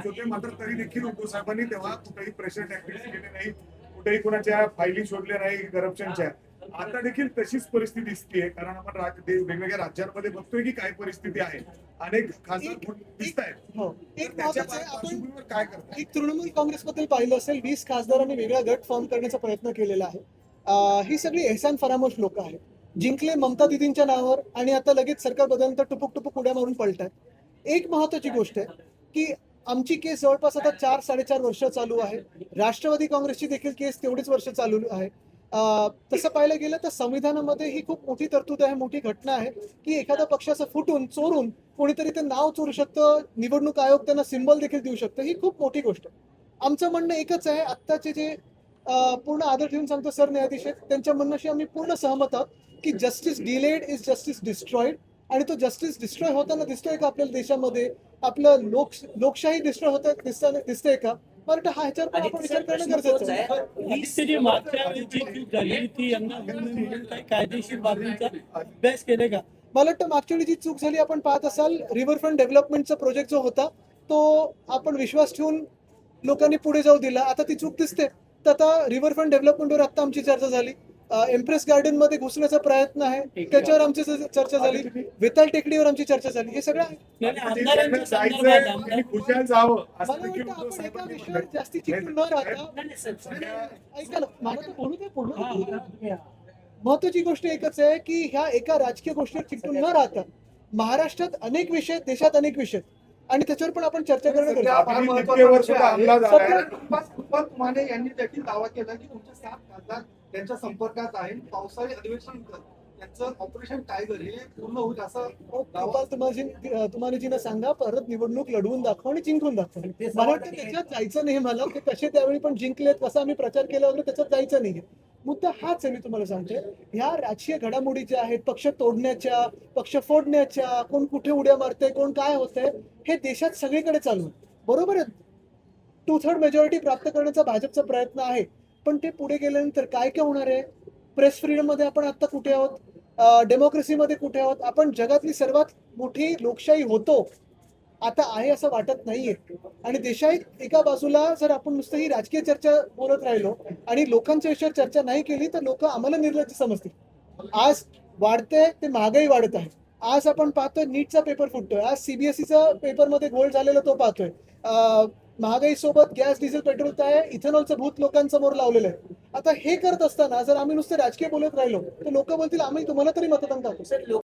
Announce होते, मात्र तरी देखील उद्धव साहेबांनी तेव्हा कुठेही प्रेशर टॅक्टिक्स केले नाही, कुठेही कुणाच्या फायली शोधल्या नाही करप्शनच्या. आता देखील तशीच परिस्थिती दिसतीये, कारण आपण वेगवेगळ्या राज्यांमध्ये बघतोय की काय परिस्थिती आहे. अनेक खासदार दिसत आहेत. हो, तर एक त्याच्या महत्वाचं आहे, आपण पार्श्वभूमीवर काय करताय? एक तृणमूल काँग्रेसबद्दल पाहिलं असेल, 20 खासदारांनी वेगळा गट फॉर्म करण्याचा प्रयत्न केलेला आहे. ही सगळी एहसान फरामोश लोक आहेत. जिंकले ममता दिदींच्या नावावर आणि आता लगेच सरकार बदलल्यानंतर टुपुक टुपुक उड्या मारून पळतात. एक महत्वाची गोष्ट आहे की आमची केस जवळपास आता 4-4.5 वर्ष चालू आहे. राष्ट्रवादी काँग्रेसची देखील केस तेवढीच वर्ष चालू आहे. तसं पाहायला गेलं तर संविधानामध्ये ही खूप मोठी तरतूद आहे, मोठी घटना आहे की एखाद्या पक्षाचं फुटून चोरून कोणीतरी ते नाव चोरू शकतं, निवडणूक आयोग त्यांना सिंबल देखील देऊ शकतं. ही खूप मोठी गोष्ट आहे. आमचं म्हणणं एकच आहे, आत्ताचे जे पूर्ण आदर ठेवून सांगतो सरन्यायाधीश आहेत, त्यांच्या म्हणण्याशी आम्ही पूर्ण सहमत आहोत की justice delayed is justice destroyed. आणि तो जस्टिस डिस्ट्रॉय होताना दिसतोय का आपल्या देशामध्ये? आपलं लोकशाही डिस्ट्रॉय होत दिसतंय का? मला हा ह्याच्यावर पण आपण विचार करणं गरजेचं आहे. हीच जी मागच्या वेळी जी चूक झाली ती यंदा होऊ नये म्हणून काही कायदेशीर बाबींचा अभ्यास केले का? मला वाटतं मागच्या वेळी जी चूक झाली, आपण पाहत असाल, रिव्हरफ्रंट डेव्हलपमेंटचा प्रोजेक्ट जो होता तो आपण विश्वास ठेवून लोकांनी पुढे जाऊ दिला. आता ती चूक दिसते. तर आता रिव्हरफ्रंट डेव्हलपमेंटवर आता आमची चर्चा झाली. एम्प्रेस गार्डन मध्ये घुसण्याचा प्रयत्न आहे, त्याच्यावर आमची चर्चा झाली. वेताळ टेकडीवर आमची चर्चा झाली. हे सगळं आहे. आमदारांच्या संदर्भात आमदार खुशाल जावं असं मला देखील वाटतं उद्धव आपण एका साहेबांनी विषयावर म्हटलंय. जास्ती चिकटून न राहता, ऐका ना, मला तर बोलू दे. महत्वाची गोष्ट एकच आहे की ह्या एका राजकीय गोष्टीवर चिकटून न राहता महाराष्ट्रात अनेक विषय, देशात अनेक विषय आणि त्याच्यावर पण आपण चर्चा करणं गरजेचं आहे. आपण इतकेवर सुद्धा हमला झालाय. कृपात माने यांनी देखील दावा केला की तुमचे 7 खासदार त्यांच्या संपर्कात आहेत. पावसाळी अधिवेशन त्यांचं ऑपरेशन टायगर हे पूर्ण होईल असं दावा. तुम्हाला सांगा, परत निवडणूक लढवून दाखवा आणि जिंकून दाखवा. मला वाटतं त्याच्यात जायचं नाही. मला ते कसे त्यावेळी पण जिंकलेत, कसा आम्ही प्रचार केला वगैरे, त्याच्यात जायचं नाही. मुद्दा हाच आहे. मी तुम्हाला सांगते, ह्या राजकीय घडामोडी ज्या आहेत, पक्ष तोडण्याच्या, पक्ष फोडण्याच्या, कोण कुठे उड्या मारतंय, कोण काय होतंय, हे देशात सगळीकडे चालू आहे. बरोबर आहे. 2/3 मेजॉरिटी प्राप्त करण्याचा भाजपचा प्रयत्न आहे, पण ते पुढे गेल्यानंतर काय काय होणार आहे? प्रेस फ्रीडम मध्ये आपण आता कुठे आहोत? डेमोक्रेसीमध्ये कुठे आहोत? आपण जगातली सर्वात मोठी लोकशाही होतो आता आहे असं वाटत नाहीये. आणि देशात एका बाजूला जर आपण नुसतं ही राजकीय चर्चा बोलत राहिलो आणि लोकांच्या विषयावर चर्चा नाही केली तर लोक आम्हाला निर्लज्ज समजतील. आज वाढते ते महागाई वाढत आहे. आज आपण पाहतोय नीटचा पेपर फुटतोय. आज सीबीएसईचा पेपरमध्ये घोळ झालेला तो पाहतोय. महागाई सोबत गॅस, डिझेल, पेट्रोल आहे, इथेनॉलचं भूत लोकांसमोर लावलेलं आहे. आता हे करत असताना जर आम्ही नुसतं राजकीय बोलत राहिलो तर लोक बोलतील आम्ही तुम्हाला तरी मतदान टाकू.